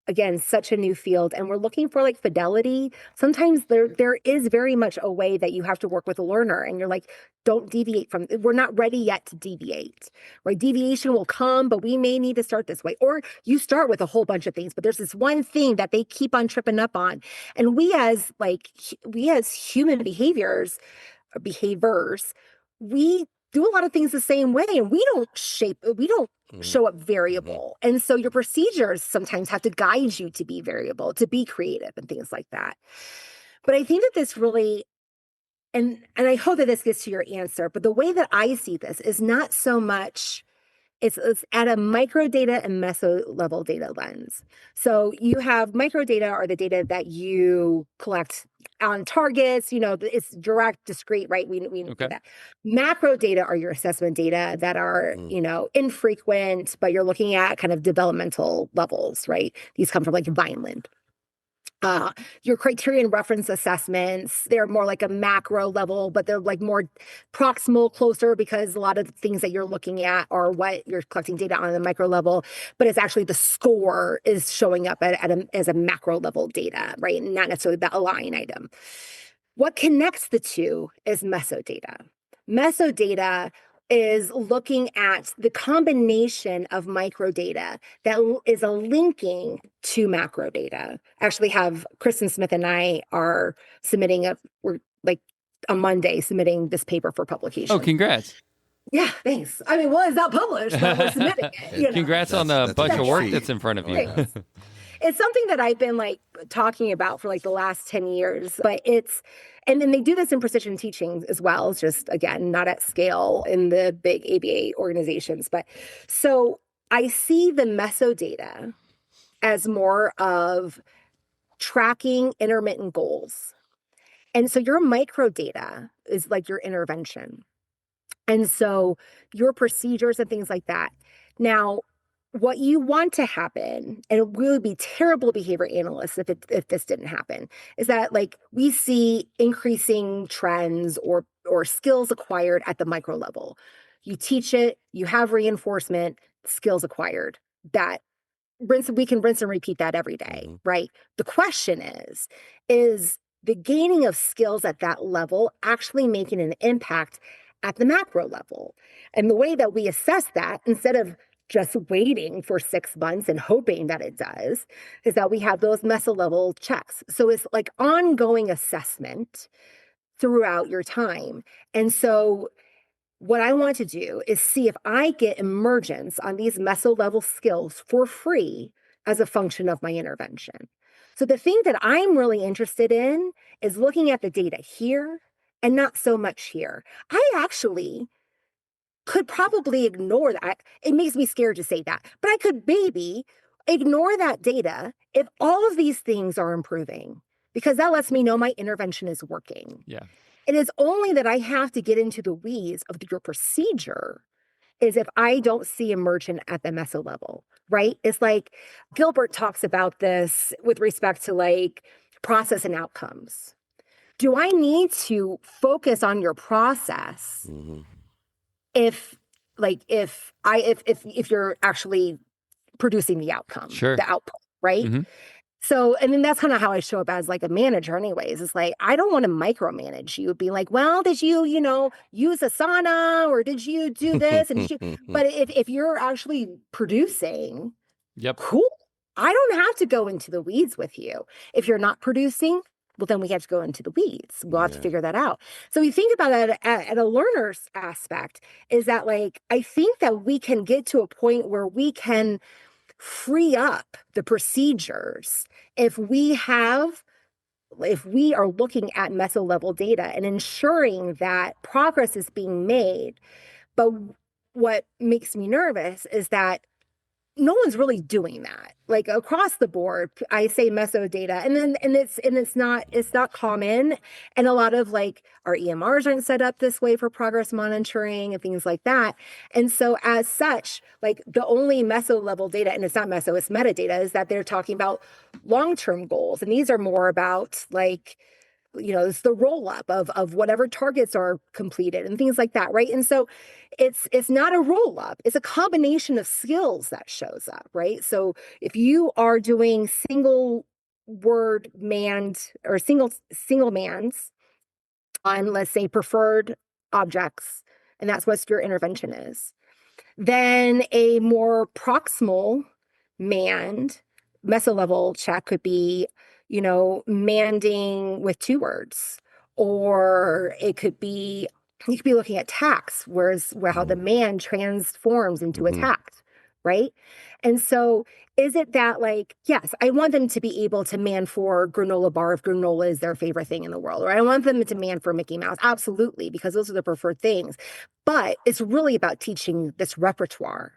again, such a new field and we're looking for like fidelity. Sometimes there is very much a way that you have to work with a learner, and you're like, don't deviate from, we're not ready yet to deviate, right? Deviation will come, but we may need to start this way. Or you start with a whole bunch of things, but there's this one thing that they keep on tripping up on. And we as human behaviors, we do a lot of things the same way, and we don't show up variable. And so your procedures sometimes have to guide you to be variable, to be creative and things like that. But I think that this really, and I hope that this gets to your answer, but the way that I see this is not so much, it's at a micro data and meso level data lens. So you have micro data, are the data that you collect on targets, it's direct, discrete, right? We do that. Macro data are your assessment data that are, infrequent, but you're looking at kind of developmental levels, right? These come from like Vineland. Your criterion reference assessments, they're more like a macro level, but they're like more proximal, closer, because a lot of the things that you're looking at are what you're collecting data on the micro level, but it's actually the score is showing up as a macro level data, right? Not necessarily that line item. What connects the two is mesodata. Mesodata is looking at the combination of microdata that is a linking to macro data. Actually have Kristen Smith and I are we're like on Monday submitting this paper for publication. Oh, congrats. Yeah, thanks. I mean, well, it's not published, but we're submitting it. Congrats on the bunch of work that's in front of you. It's something that I've been like talking about for like the last 10 years, but and then they do this in precision teaching as well. It's just, again, not at scale in the big ABA organizations. But so I see the mesodata as more of tracking intermittent goals. And so your microdata is like your intervention. And so your procedures and things like that. Now, what you want to happen, and it would be terrible behavior analysts if this didn't happen, is that like we see increasing trends or skills acquired at the micro level. You teach it, you have reinforcement, skills acquired. That we can rinse and repeat that every day, right? The question is the gaining of skills at that level actually making an impact at the macro level? And the way that we assess that, instead of just waiting for 6 months and hoping that it does, is that we have those meso-level checks. So it's like ongoing assessment throughout your time. And so what I want to do is see if I get emergence on these meso-level skills for free as a function of my intervention. So the thing that I'm really interested in is looking at the data here and not so much here. I actually could probably ignore that. It makes me scared to say that, but I could maybe ignore that data if all of these things are improving, because that lets me know my intervention is working. Yeah. It is only that I have to get into the weeds of your procedure is if I don't see immersion at the meso level, right? It's like Gilbert talks about this with respect to like process and outcomes. Do I need to focus on your process if you're actually producing the outcome, Sure. the output, right? So, and then that's kind of how I show up as like a manager anyways. It's like, I don't want to micromanage you. Be like, well, did you, use Asana or did you do this? And but if you're actually producing, Yep. cool. I don't have to go into the weeds with you. If you're not producing, well, then we have to go into the weeds. We'll have to figure that out. So you think about that at a learner's aspect is that like, I think that we can get to a point where we can free up the procedures if we are looking at meso level data and ensuring that progress is being made. But what makes me nervous is that no one's really doing that. Like across the board, I say meso data, and it's not common, and a lot of like our EMRs aren't set up this way for progress monitoring and things like that. And so as such, like the only meso level data, and it's not meso, it's metadata, is that they're talking about long-term goals, and these are more about like, it's the roll up of whatever targets are completed and things like that, right? And so it's not a roll up, it's a combination of skills that shows up, right? So if you are doing single word manned or single mans on, let's say, preferred objects, and that's what your intervention is, then a more proximal manned meso level check could be manding with 2 words, or you could be looking at tax, how the man transforms into a tax, right? And so is it that like, yes, I want them to be able to man for granola bar if granola is their favorite thing in the world, or I want them to man for Mickey Mouse, absolutely, because those are the preferred things. But it's really about teaching this repertoire,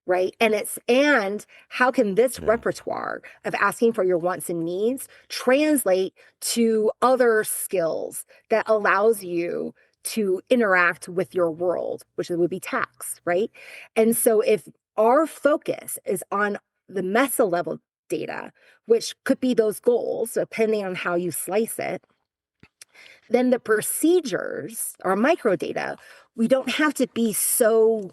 right? And how can this repertoire of asking for your wants and needs translate to other skills that allows you to interact with your world, which would be tax, right? And so if our focus is on the meso level data, which could be those goals, depending on how you slice it, then the procedures or micro data, we don't have to be so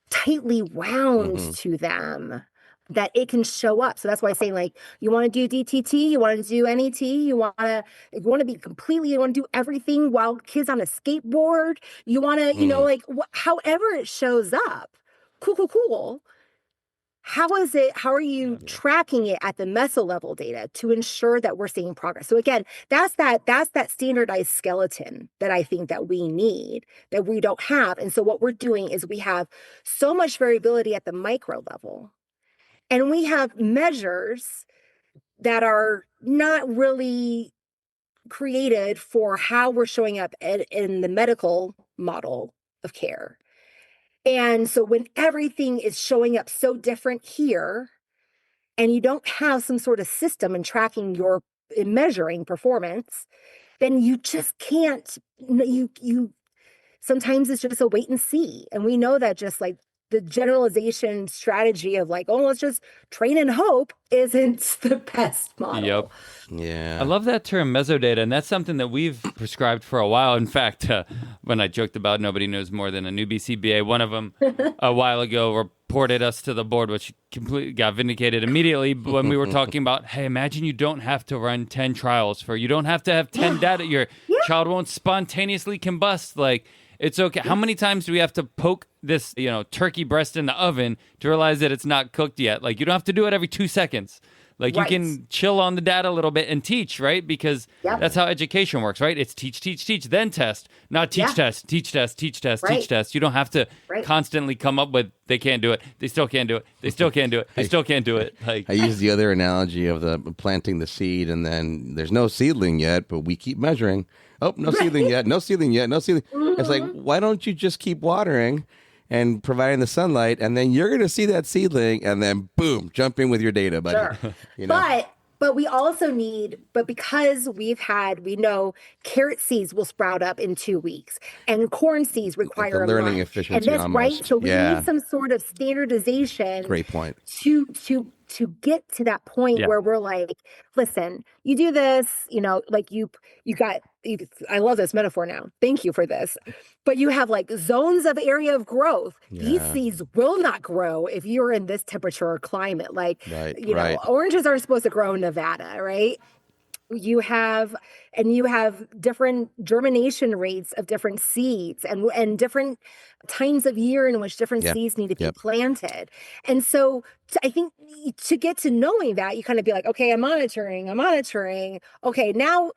tightly wound to them that it can show up. So that's why I say, like, you want to do DTT, you want to do NET, you want to do everything while kids on a skateboard, you want to, however it shows up, cool. How are you tracking it at the meso level data to ensure that we're seeing progress? So again, that's that standardized skeleton that I think that we need, that we don't have. And so what we're doing is we have so much variability at the micro level, and we have measures that are not really created for how we're showing up in the medical model of care. And so when everything is showing up so different here, and you don't have some sort of system in tracking in measuring performance, then you just can't, sometimes it's just a wait and see. And we know that just like the generalization strategy of like, oh, let's just train and hope isn't the best model. Yep. Yeah. I love that term, mesodata, and that's something that we've prescribed for a while. In fact, when I joked about nobody knows more than a new BCBA, one of them a while ago reported us to the board, which completely got vindicated immediately when we were talking about, hey, imagine you don't have to run 10 trials you don't have to have 10 data. Your child won't spontaneously combust. Like, it's okay. How many times do we have to poke this, turkey breast in the oven to realize that it's not cooked yet? Like, you don't have to do it every 2 seconds. Like, you can chill on the data a little bit and teach, right? Because that's how education works, right? It's teach, then test. Not teach, test, teach, test, teach, test, teach, test. You don't have to constantly come up with, they can't do it, they still can't do it, they still can't do it, they still can't do it. Like, I use the other analogy of the planting the seed, and then there's no seedling yet, but we keep measuring. Oh, no seedling yet, no seedling yet, no seedling. It's like, why don't you just keep watering and providing the sunlight, and then you're going to see that seedling, and then boom, jump in with your data, buddy. Sure. But we also because we know carrot seeds will sprout up in 2 weeks, and corn seeds require like a learning month. efficiency, and this, almost. Right? So we need some sort of standardization. Great point. To get to that point where we're like, listen, you do this, like you got I love this metaphor now. Thank you for this. But you have like zones of area of growth. These seeds will not grow if you're in this temperature or climate. Like, you know, oranges aren't supposed to grow in Nevada, right? You have different germination rates of different seeds and different times of year in which different seeds need to be planted. And so I think to get to knowing that, you kind of be like, okay, I'm monitoring. Okay, now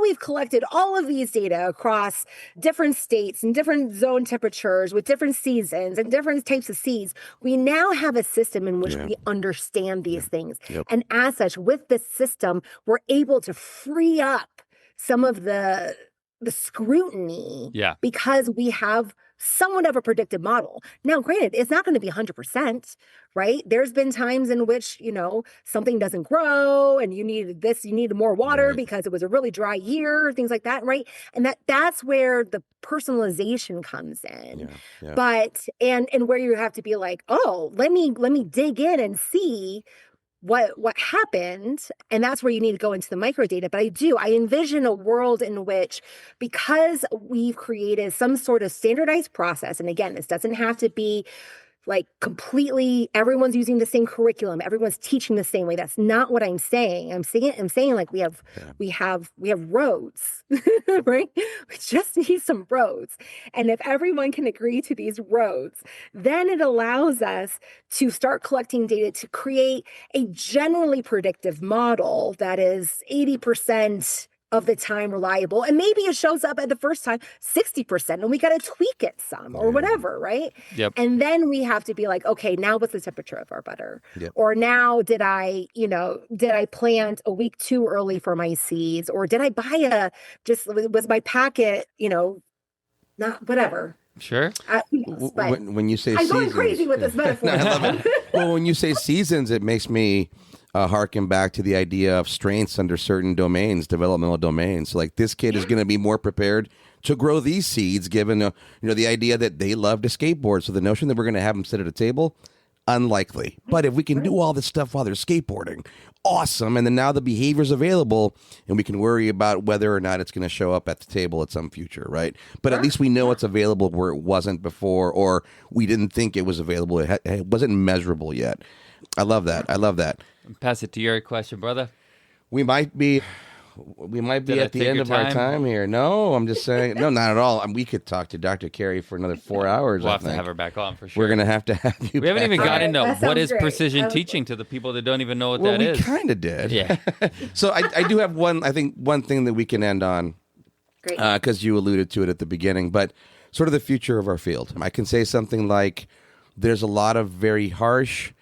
we've collected all of these data across different states and different zone temperatures with different seasons and different types of seeds. We now have a system in which we understand these things. And as such, with this system, we're able to free up some of the scrutiny because we have somewhat of a predictive model. Now, granted, it's not going to be 100%, right? There's been times in which, you know, something doesn't grow and you need more water because it was a really dry year, things like that, right? And that's where the personalization comes in. But and where you have to be like, oh, let me dig in and see what happened. And that's where you need to go into the microdata. But I envision a world in which, because we've created some sort of standardized process, and again, this doesn't have to be like completely everyone's using the same curriculum, everyone's teaching the same way. That's not what I'm saying. I'm saying like we have roads, right? We just need some roads. And if everyone can agree to these roads, then it allows us to start collecting data to create a generally predictive model that is 80% of the time reliable. And maybe it shows up at the first time 60% and we got to tweak it some or whatever, right? And then we have to be like, okay, now what's the temperature of our butter? Or now did I plant a week too early for my seeds? Or did I buy was my packet, not whatever. Sure. When you say I'm seasons, going crazy with this metaphor. I love it. Well, when you say seasons, it makes me harken back to the idea of strengths under certain domains, developmental domains. So like this kid is going to be more prepared to grow these seeds, given the idea that they love to skateboard. So the notion that we're going to have them sit at a table, unlikely. But if we can do all this stuff while they're skateboarding, awesome. And then now the behavior's available, and we can worry about whether or not it's going to show up at the table at some future, right? But at least we know it's available where it wasn't before, or we didn't think it was available. It wasn't measurable yet. I love that. Pass it to your question, brother. We might be at the end of our time here. No, I'm just saying. No, not at all. We could talk to Dr. Kerri for another 4 hours. We'll have to have her back on for sure. We're going to have you. We haven't even gotten into what is great. precision teaching to the people that don't even know what that is. We kind of did. Yeah. So I do have one thing that we can end on. Great. Because you alluded to it at the beginning, but sort of the future of our field. I can say something like there's a lot of very harsh,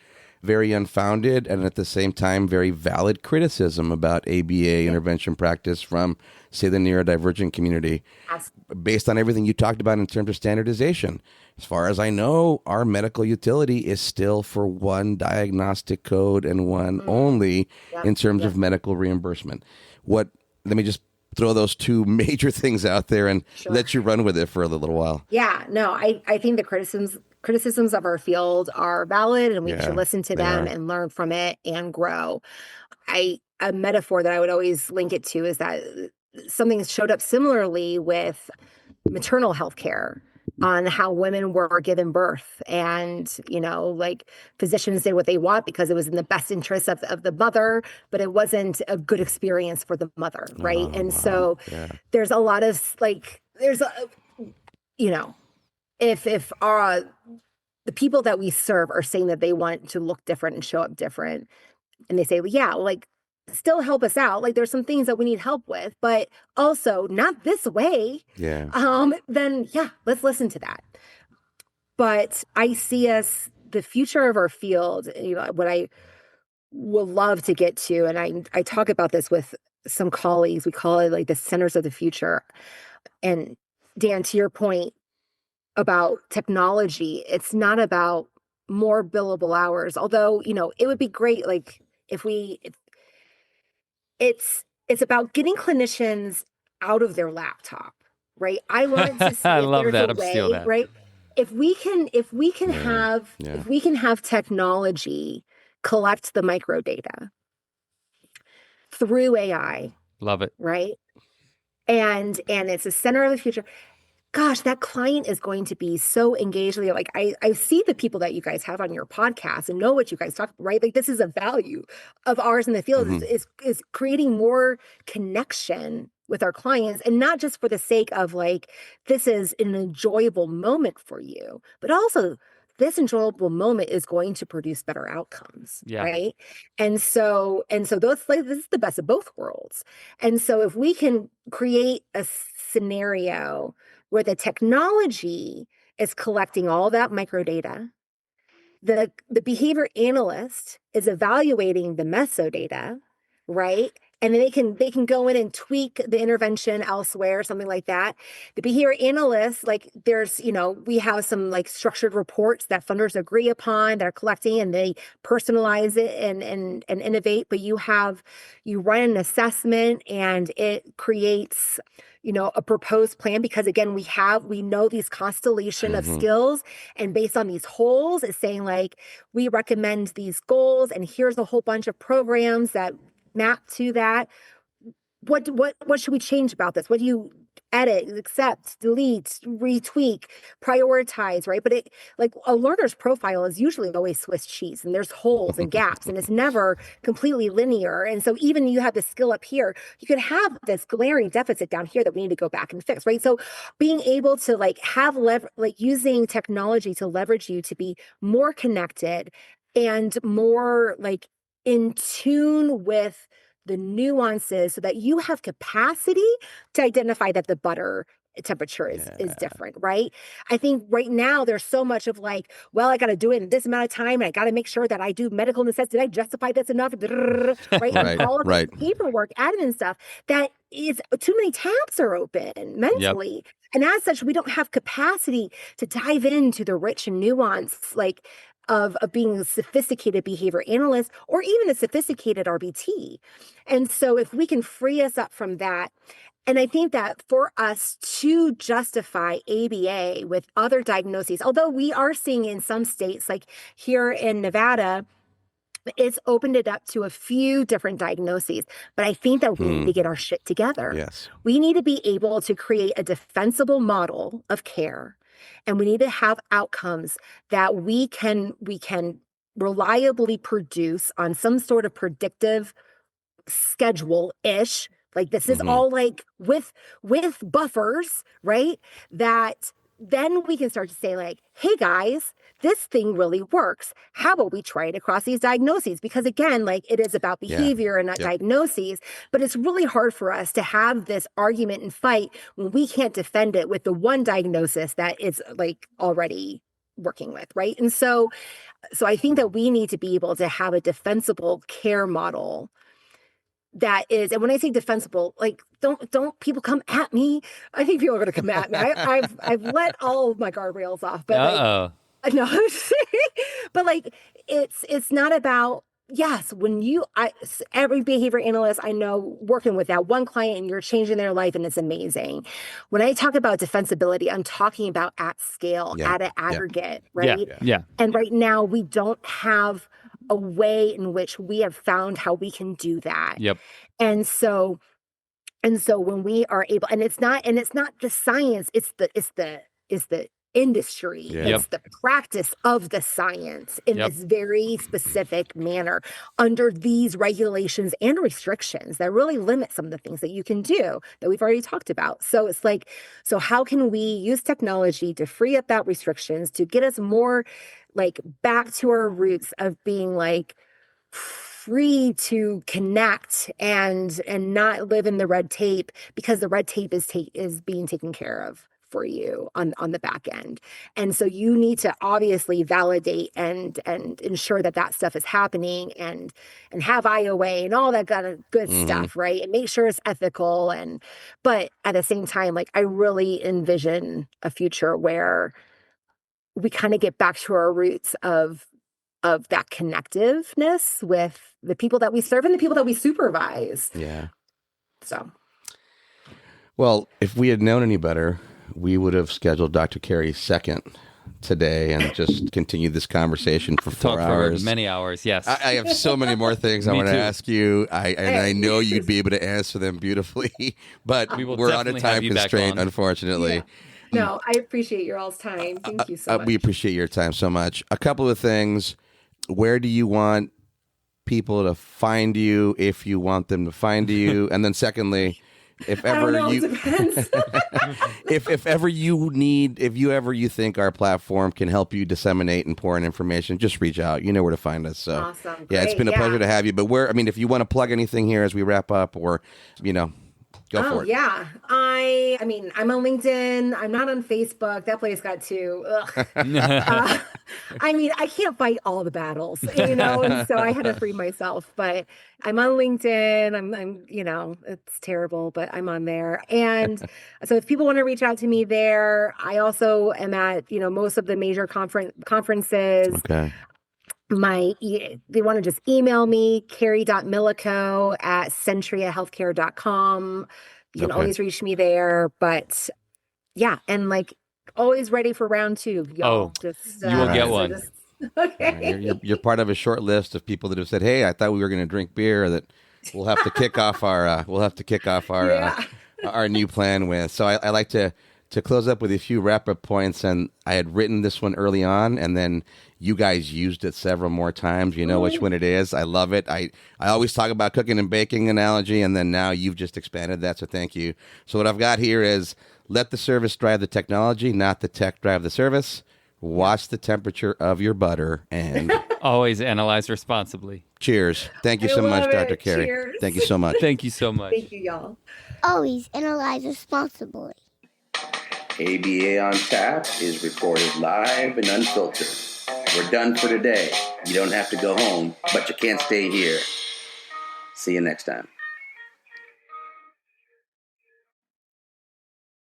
very unfounded, and at the same time, very valid criticism about ABA intervention practice from, say, the neurodivergent community, based on everything you talked about in terms of standardization. As far as I know, our medical utility is still for one diagnostic code and one only in terms of medical reimbursement. Let me just throw those two major things out there and let you run with it for a little while. Yeah, no, I think the criticisms of our field are valid, and we should listen to them and learn from it and grow. A metaphor that I would always link it to is that something showed up similarly with maternal health care, on how women were given birth, and like physicians did what they want because it was in the best interest of the mother, but it wasn't a good experience for the mother, right? So there's a lot of if the people that we serve are saying that they want to look different and show up different, and they say, still help us out. Like there's some things that we need help with, but also not this way. Then let's listen to that. But I see the future of our field, what I will love to get to, and I talk about this with some colleagues, we call it like the centers of the future. And Dan, to your point about technology, it's not about more billable hours, although, it would be great. Like it's about getting clinicians out of their laptop, right? I want to see I if love there's that. a I'm way, stealing that. right? If we can have technology collect the microdata through AI, Love it. right? and it's the center of the future. Gosh, that client is going to be so engaged. Like I see the people that you guys have on your podcast and know what you guys talk, right? Like this is a value of ours in the field is creating more connection with our clients, and not just for the sake of like, this is an enjoyable moment for you, but also this enjoyable moment is going to produce better outcomes, right? And so those, like, this is the best of both worlds. And so if we can create a scenario where the technology is collecting all that microdata, the behavior analyst is evaluating the mesodata, right? And then they can go in and tweak the intervention elsewhere, something like that. The behavior analyst, like there's, we have some like structured reports that funders agree upon that are collecting, and they personalize it and innovate. But you run an assessment and it creates, a proposed plan, because again, we know these constellation of skills, and based on these holes, it's saying like, we recommend these goals, and here's a whole bunch of programs that map to that. What should we change about this? What do you edit, accept, delete, retweak, prioritize, right? But it, like, a learner's profile is usually always Swiss cheese, and there's holes and gaps, and it's never completely linear. And so even you have the skill up here, you could have this glaring deficit down here that we need to go back and fix, right? So being able to like have using technology to leverage you to be more connected and more like in tune with the nuances, so that you have capacity to identify that the butter temperature is different, right? I think right now there's so much of like, well, I got to do it in this amount of time, and I got to make sure that I do medical necessity. Did I justify this enough? Right? And all of the paperwork, admin stuff, that is too many tabs are open mentally. And as such, we don't have capacity to dive into the rich and nuance, like, of being a sophisticated behavior analyst or even a sophisticated RBT. And so if we can free us up from that, and I think that for us to justify ABA with other diagnoses, although we are seeing in some states, like here in Nevada, it's opened it up to a few different diagnoses, but I think that we need to get our shit together. Yes. We need to be able to create a defensible model of care, and we need to have outcomes that we can reliably produce on some sort of predictive schedule-ish. Like this is all like with buffers, right? That then we can start to say like, hey guys, this thing really works. How about we try it across these diagnoses? Because again, like, it is about behavior and not diagnoses, but it's really hard for us to have this argument and fight when we can't defend it with the one diagnosis that is like already working with, right? And so I think that we need to be able to have a defensible care model that is, and when I say defensible, like, don't people come at me. I think people are going to come at me. I've let all of my guardrails off, but like, no, but like, it's not about, yes, every behavior analyst I know working with that one client, and you're changing their life, and it's amazing. When I talk about defensibility, I'm talking about at scale, at an aggregate, right? Yeah. And right now we don't have a way in which we have found how we can do that. And so when we are able, and it's not the science, it's the industry. It's the practice of the science in this very specific manner under these regulations and restrictions that really limit some of the things that you can do that we've already talked about. So it's like, so how can we use technology to free up that restrictions to get us more like back to our roots of being like free to connect and not live in the red tape, because the red tape is being taken care of for you on the back end. And so you need to obviously validate and ensure that stuff is happening and have IOA and all that kind of good stuff, right? And make sure it's ethical. But at the same time, like, I really envision a future where we kind of get back to our roots of that connectiveness with the people that we serve and the people that we supervise. Yeah. So. Well, if we had known any better, we would have scheduled Dr. Kerri second today and just continue this conversation for 4 Talk hours. for many hours. Yes. I have so many more things I Me want to too. ask you. I know you'd be able to answer them beautifully, but We will we're on a definitely have time you back constraint, on. unfortunately. Yeah. No, I appreciate your all's time. Thank you so much. We appreciate your time so much. A couple of things. Where do you want people to find you if you want them to find you? And then secondly, if I ever don't know, you it depends. if ever you think our platform can help you disseminate important information, just reach out. You know where to find us. So Awesome. yeah, it's Great. been a Yeah. pleasure to have you. But if you want to plug anything here as we wrap up, or go for it. Yeah. I mean, I'm on LinkedIn. I'm not on Facebook. That place got too. Ugh. I mean, I can't fight all the battles, and so I had to free myself. But I'm on LinkedIn. I'm, it's terrible, but I'm on there. And so if people want to reach out to me there, I also am at, most of the major conferences. Okay. They want to just email me, kerri.milyko@centriahealthcare.com. You can Okay. always reach me there. But yeah, and always ready for round 2, y'all. Oh, you will get so one. okay. You're part of a short list of people that have said, "Hey, I thought we were going to drink beer." That we'll have to kick off our Yeah. our new plan with. So I like to close up with a few wrap-up points, and I had written this one early on, and then you guys used it several more times. You know which one it is. I love it. I always talk about cooking and baking analogy, and then now you've just expanded that, so thank you. So what I've got here is, let the service drive the technology, not the tech drive the service. Watch the temperature of your butter, and Always analyze responsibly. cheers. Thank you I so much, love Dr. it. Kerri. Cheers. Thank you so much. Thank you so much. Thank you, y'all. Always analyze responsibly. ABA on Tap is recorded live and unfiltered. We're done for today. You don't have to go home, but you can't stay here. See you next time.